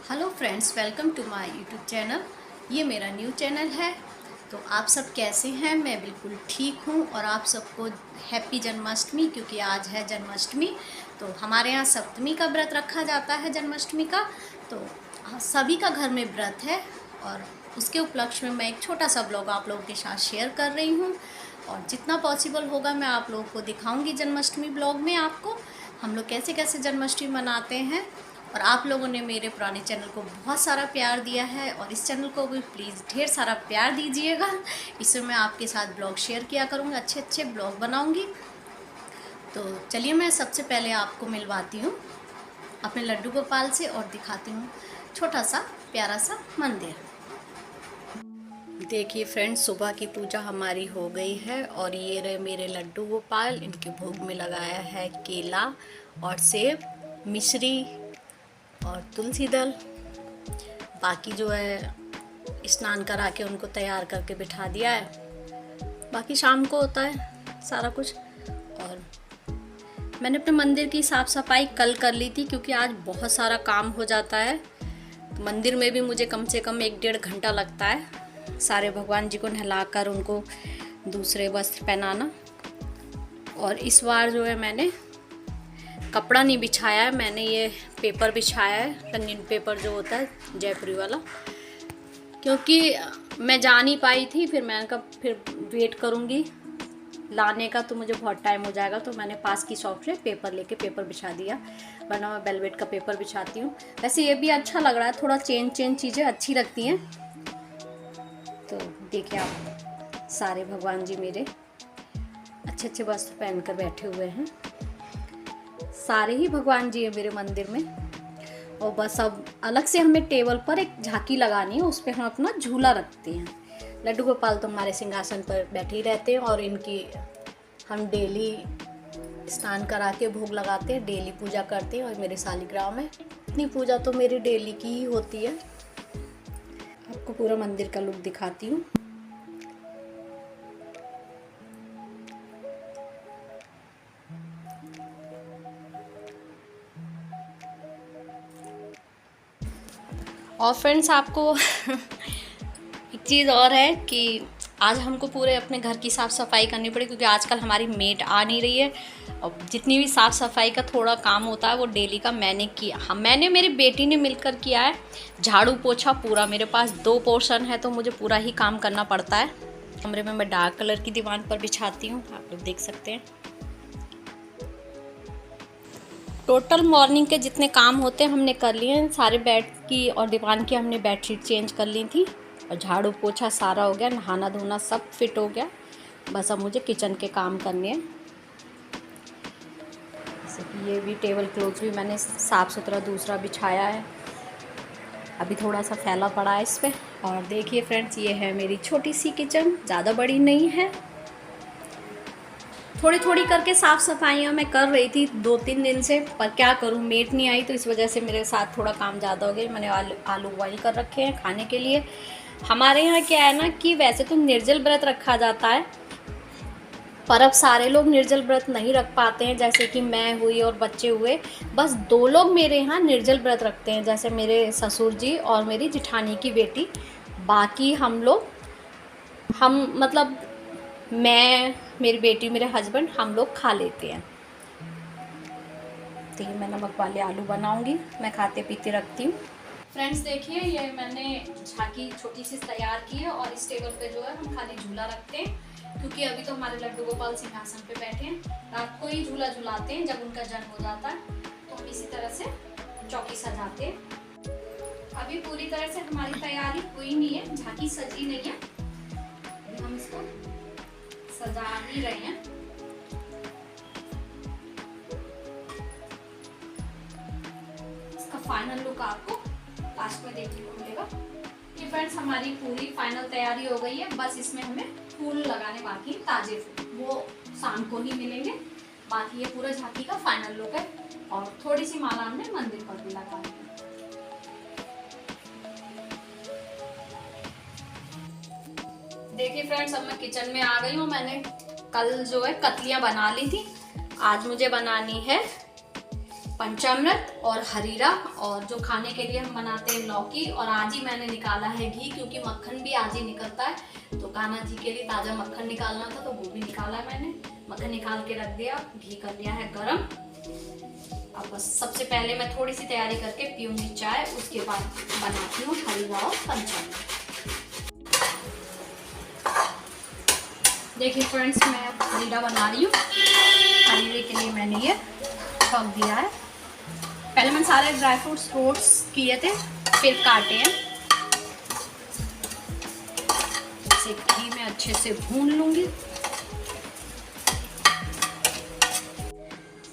Hello friends, welcome to my YouTube channel. ये मेरा new channel है। तो आप सब कैसे हैं? मैं बिल्कुल ठीक हूँ और आप सबको हैप्पी जन्माष्टमी, क्योंकि आज है जन्माष्टमी। तो हमारे यहाँ सप्तमी का व्रत रखा जाता है जन्माष्टमी का। तो सभी का घर में व्रत है और उसके उपलक्ष्य में मैं एक छोटा सा ब्लॉग आप लोगों के साथ शेयर कर रही हूँ और जितना पॉसिबल होगा मैं आप लोगों को दिखाऊँगी जन्माष्टमी ब्लॉग में आपको हम लोग कैसे कैसे जन्माष्टमी मनाते हैं। और आप लोगों ने मेरे पुराने चैनल को बहुत सारा प्यार दिया है और इस चैनल को भी प्लीज़ ढेर सारा प्यार दीजिएगा। इसमें मैं आपके साथ ब्लॉग शेयर किया करूँगी, अच्छे अच्छे ब्लॉग बनाऊँगी। तो चलिए मैं सबसे पहले आपको मिलवाती हूँ अपने लड्डू गोपाल से और दिखाती हूँ छोटा सा प्यारा सा मंदिर। देखिए फ्रेंड्स, सुबह की पूजा हमारी हो गई है और ये रहे मेरे लड्डू गोपाल। इनके भोग में लगाया है केला और सेब, मिश्री और तुलसी दल। बाकी जो है स्नान करा के उनको तैयार करके बिठा दिया है। बाकी शाम को होता है सारा कुछ। और मैंने अपने मंदिर की साफ़ सफाई कल कर ली थी क्योंकि आज बहुत सारा काम हो जाता है। तो मंदिर में भी मुझे कम से कम 1-1.5 घंटा लगता है सारे भगवान जी को नहलाकर उनको दूसरे वस्त्र पहनाना। और इस बार जो है मैंने कपड़ा नहीं बिछाया है, मैंने ये पेपर बिछाया है, रंगीन पेपर जो होता है जयपुरी वाला, क्योंकि मैं जा नहीं पाई थी। फिर मैंने कहा फिर वेट करूँगी लाने का तो मुझे बहुत टाइम हो जाएगा, तो मैंने पास की शॉप से पेपर लेके पेपर बिछा दिया, वरना मैं वेलवेट का पेपर बिछाती हूँ। वैसे ये भी अच्छा लग रहा है, थोड़ा चेंज चीज़ें अच्छी लगती हैं। तो देखिए आप सारे भगवान जी मेरे अच्छे अच्छे वस्त्र पहन कर बैठे हुए हैं। सारे ही भगवान जी है मेरे मंदिर में। और बस अब अलग से हमें टेबल पर एक झांकी लगानी है, उस पर हम अपना झूला रखते हैं। लड्डू गोपाल तो हमारे सिंहासन पर बैठे ही रहते हैं और इनकी हम डेली स्नान करा के भोग लगाते हैं, डेली पूजा करते हैं। और मेरे शालिग्राम में इतनी पूजा तो मेरी डेली की ही होती है। आपको पूरा मंदिर का लुक दिखाती हूँ। और फ्रेंड्स आपको एक चीज़ और है कि आज हमको पूरे अपने घर की साफ़ सफाई करनी पड़ी, क्योंकि आजकल हमारी मेड आ नहीं रही है। और जितनी भी साफ़ सफाई का थोड़ा काम होता है वो डेली का मैंने किया। हाँ, मैंने मेरी बेटी ने मिलकर किया है। झाड़ू पोछा पूरा, मेरे पास 2 पोर्शन है तो मुझे पूरा ही काम करना पड़ता है। कमरे में मैं डार्क कलर की दीवार पर बिछाती हूँ, आप लोग देख सकते हैं। टोटल मॉर्निंग के जितने काम होते हैं हमने कर लिए हैं। सारे बेड की और दीवान की हमने बेडशीट चेंज कर ली थी और झाड़ू पोछा सारा हो गया, नहाना धोना सब फिट हो गया। बस अब मुझे किचन के काम करने हैं। जैसे कि ये भी टेबल क्लॉथ भी मैंने साफ़ सुथरा दूसरा बिछाया है, अभी थोड़ा सा फैला पड़ा है इस पर। और देखिए फ्रेंड्स, ये है मेरी छोटी सी किचन, ज़्यादा बड़ी नहीं है। थोड़ी थोड़ी करके साफ़ सफाइयाँ मैं कर रही थी 2-3 दिन से, पर क्या करूँ मेट नहीं आई, तो इस वजह से मेरे साथ थोड़ा काम ज़्यादा हो गया। मैंने आलू बॉईल कर रखे हैं खाने के लिए। हमारे यहाँ क्या है ना कि वैसे तो निर्जल व्रत रखा जाता है, पर अब सारे लोग निर्जल व्रत नहीं रख पाते हैं। जैसे कि मैं हुई और बच्चे हुए, बस 2 लोग मेरे यहाँ निर्जल व्रत रखते हैं, जैसे मेरे ससुर जी और मेरी जेठानी की बेटी। बाकी हम लोग मतलब मैं, मेरी बेटी, मेरे हस्बैंड, हम लोग खा लेते हैं। तो ये मैं नमक वाले आलू बनाऊंगी, मैं खाते पीते रखती हूँ। फ्रेंड्स देखिए, ये मैंने झांकी छोटी सी तैयार की है और इस टेबल पे जो है हम खाली झूला रखते हैं, क्योंकि अभी तो हमारे लड्डू गोपाल सिंहासन पे बैठे हैं। रात को ही झूला झुलाते हैं जब उनका जन्म हो जाता है, तो हम इसी तरह से चौकी सजाते हैं। अभी पूरी तरह से हमारी तैयारी हुई नहीं है, झांकी सजी नहीं है, अभी हम इसको सजा ही रहे हैं। इसका फाइनल लुक आपको लास्ट में देखने को मिलेगा। ये फ्रेंड्स हमारी पूरी फाइनल तैयारी हो गई है, बस इसमें हमें फूल लगाने बाकी हैं, ताजे फूल, वो शाम को ही मिलेंगे। बाकी ये पूरा झांकी का फाइनल लुक है और थोड़ी सी माला हमने मंदिर पर भी लगा दी। देखिए फ्रेंड्स, अब मैं किचन में आ गई हूँ। मैंने कल जो है कतलियाँ बना ली थी, आज मुझे बनानी है पंचामृत और हरीरा, और जो खाने के लिए हम बनाते हैं लौकी। और आज ही मैंने निकाला है घी, क्योंकि मक्खन भी आज ही निकलता है, तो कान्हा जी के लिए ताज़ा मक्खन निकालना था, तो वो भी निकाला है मैंने। मक्खन निकाल के रख दिया, घी कर लिया है गरम। अब बस सबसे पहले मैं थोड़ी सी तैयारी करके पीऊँगी चाय, उसके बाद बनाती हूँ हरीरा और पंचामृत। देखिए फ्रेंड्स, मैं अब हरीरा बना रही हूँ। हरीरे के लिए मैंने ये पक दिया है। पहले मैंने सारे ड्राई फ्रूट्स रोस्ट किए थे, फिर काटे हैं। इसे घी में अच्छे से भून लूँगी।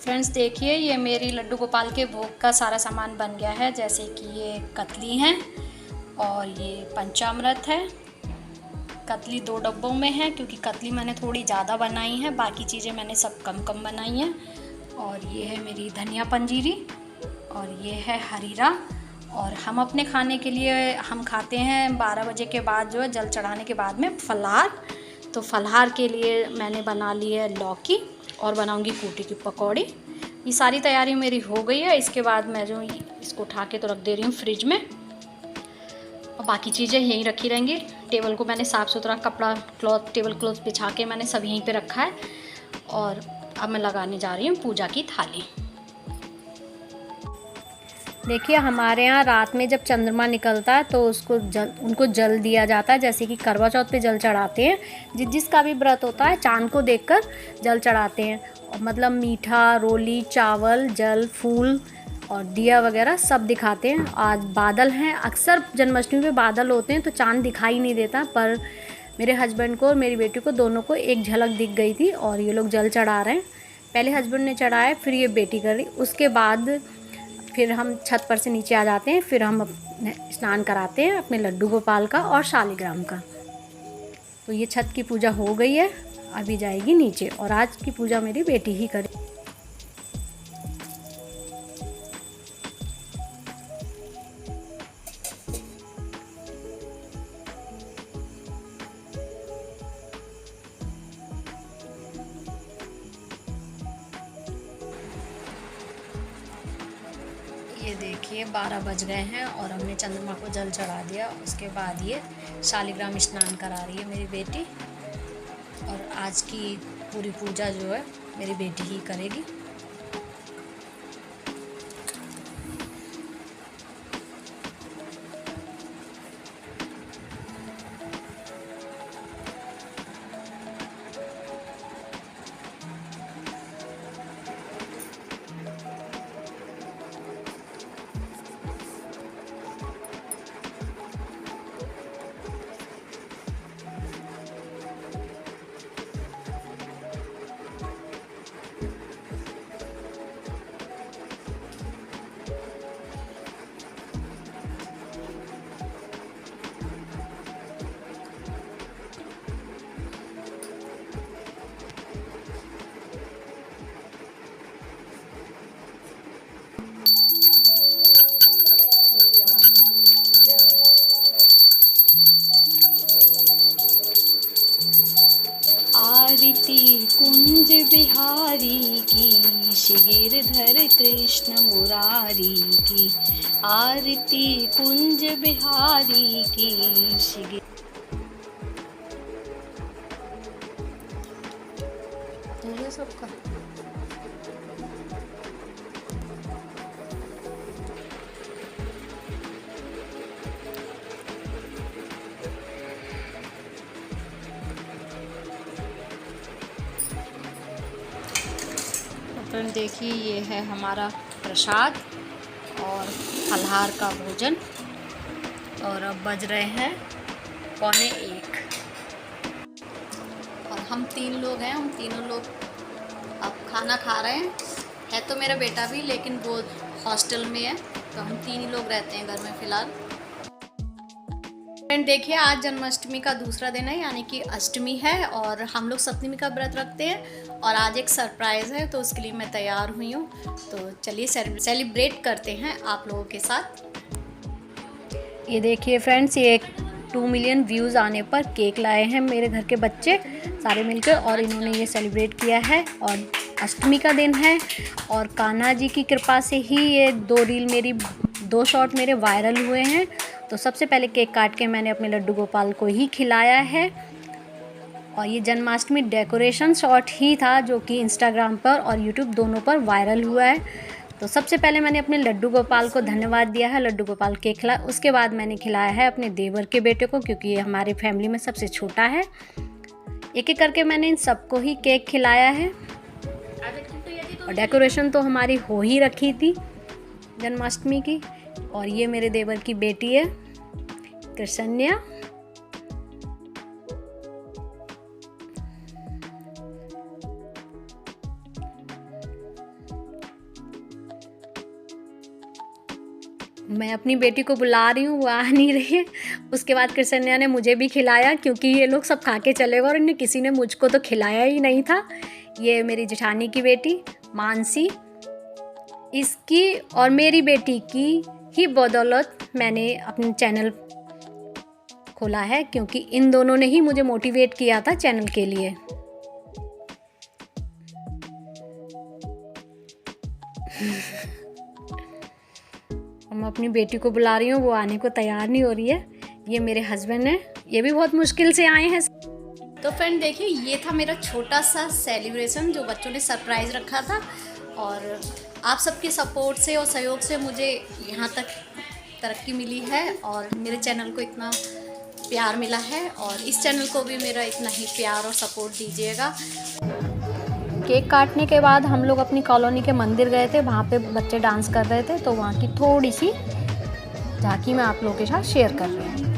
फ्रेंड्स देखिए, ये मेरी लड्डू गोपाल के भोग का सारा सामान बन गया है। जैसे कि ये कतली है और ये पंचामृत है। कतली 2 डब्बों में है, क्योंकि कतली मैंने थोड़ी ज़्यादा बनाई है, बाकी चीज़ें मैंने सब कम कम बनाई हैं। और ये है मेरी धनिया पंजीरी, और ये है हरीरा। और हम अपने खाने के लिए हम खाते हैं 12 बजे के बाद, जो है जल चढ़ाने के बाद में फलाहार। तो फलाहार के लिए मैंने बना ली है लौकी और बनाऊंगी कूटी की पकौड़ी। ये सारी तैयारी मेरी हो गई है। इसके बाद मैं जो इसको उठा के तो रख दे रही हूँ फ्रिज में, और बाकी चीज़ें यहीं रखी रहेंगी। टेबल को मैंने साफ़ सुथरा कपड़ा टेबल क्लॉथ बिछा के मैंने सब यहीं पे रखा है। और अब मैं लगाने जा रही हूँ पूजा की थाली। देखिए, हमारे यहाँ रात में जब चंद्रमा निकलता है तो उनको जल दिया जाता है। जैसे कि करवा चौथ पे जल चढ़ाते हैं, जिसका भी व्रत होता है चांद को देखकर जल चढ़ाते हैं। और मतलब मीठा, रोली, चावल, जल, फूल और दिया वगैरह सब दिखाते हैं। आज बादल हैं, अक्सर जन्माष्टमी पे बादल होते हैं तो चांद दिखाई नहीं देता, पर मेरे हस्बैंड को और मेरी बेटी को दोनों को एक झलक दिख गई थी। और ये लोग जल चढ़ा रहे हैं। पहले हस्बैंड ने चढ़ाया, फिर ये बेटी कर रही। उसके बाद फिर हम छत पर से नीचे आ जाते हैं, फिर हम स्नान कराते हैं अपने लड्डू गोपाल का और शालिग्राम का। तो ये छत की पूजा हो गई है, अभी जाएगी नीचे। और आज की पूजा मेरी बेटी ही करे। ये देखिए 12 बज गए हैं और हमने चंद्रमा को जल चढ़ा दिया। उसके बाद ये शालिग्राम स्नान करा रही है मेरी बेटी। और आज की पूरी पूजा जो है मेरी बेटी ही करेगी। आरती कुंज बिहारी की, गिरधर कृष्ण मुरारी की। आरती कुंज बिहारी की, सबका फ्रेंड देखिए, ये है हमारा प्रसाद और फलाहार का भोजन। और अब बज रहे हैं 1:45 और हम 3 लोग हैं। हम तीनों लोग अब खाना खा रहे हैं। है तो मेरा बेटा भी, लेकिन वो हॉस्टल में है, तो हम 3 ही लोग रहते हैं घर में फ़िलहाल। फ्रेंड देखिए, आज जन्माष्टमी का दूसरा दिन है, यानी कि अष्टमी है। और हम लोग सप्तमी का व्रत रखते हैं और आज एक सरप्राइज़ है, तो उसके लिए मैं तैयार हुई हूँ। तो चलिए सेलिब्रेट करते हैं आप लोगों के साथ। ये देखिए फ्रेंड्स, ये 2 मिलियन व्यूज़ आने पर केक लाए हैं मेरे घर के बच्चे सारे मिलकर, और इन्होंने ये सेलिब्रेट किया है। और अष्टमी का दिन है और कान्हा जी की कृपा से ही ये 2 शॉट मेरे वायरल हुए हैं। तो सबसे पहले केक काट के मैंने अपने लड्डू गोपाल को ही खिलाया है और ये जन्माष्टमी डेकोरेशन शॉट ही था जो कि इंस्टाग्राम पर और यूट्यूब दोनों पर वायरल हुआ है। तो सबसे पहले मैंने अपने लड्डू गोपाल को धन्यवाद दिया है, लड्डू गोपाल केक खिलाया। उसके बाद मैंने खिलाया है अपने देवर के बेटे को, क्योंकि ये हमारे फैमिली में सबसे छोटा है। एक एक करके मैंने इन सबको ही केक खिलाया है और डेकोरेशन तो हमारी हो ही रखी थी जन्माष्टमी की। और ये मेरे देवर की बेटी है कृष्णया। मैं अपनी बेटी को बुला रही हूँ, वो आ नहीं रही है। उसके बाद कृष्णया ने मुझे भी खिलाया, क्योंकि ये लोग सब खा के चले गए और इन्हें किसी ने मुझको तो खिलाया ही नहीं था। ये मेरी जेठानी की बेटी मानसी, इसकी और मेरी बेटी की ही बदौलत मैंने अपना चैनल खोला है, क्योंकि इन दोनों ने ही मुझे मोटिवेट किया था चैनल के लिए। मैं अपनी बेटी को बुला रही हूँ, वो आने को तैयार नहीं हो रही है। ये मेरे हस्बैंड हैं, ये भी बहुत मुश्किल से आए हैं। तो फ्रेंड देखिए, ये था मेरा छोटा सा सेलिब्रेशन जो बच्चों ने सरप्राइज़ रखा था। और आप सबके सपोर्ट से और सहयोग से मुझे यहाँ तक तरक्की मिली है और मेरे चैनल को इतना प्यार मिला है। और इस चैनल को भी मेरा इतना ही प्यार और सपोर्ट दीजिएगा। केक काटने के बाद हम लोग अपनी कॉलोनी के मंदिर गए थे, वहाँ पे बच्चे डांस कर रहे थे, तो वहाँ की थोड़ी सी झांकी मैं आप लोगों के साथ शेयर कर रही हूँ।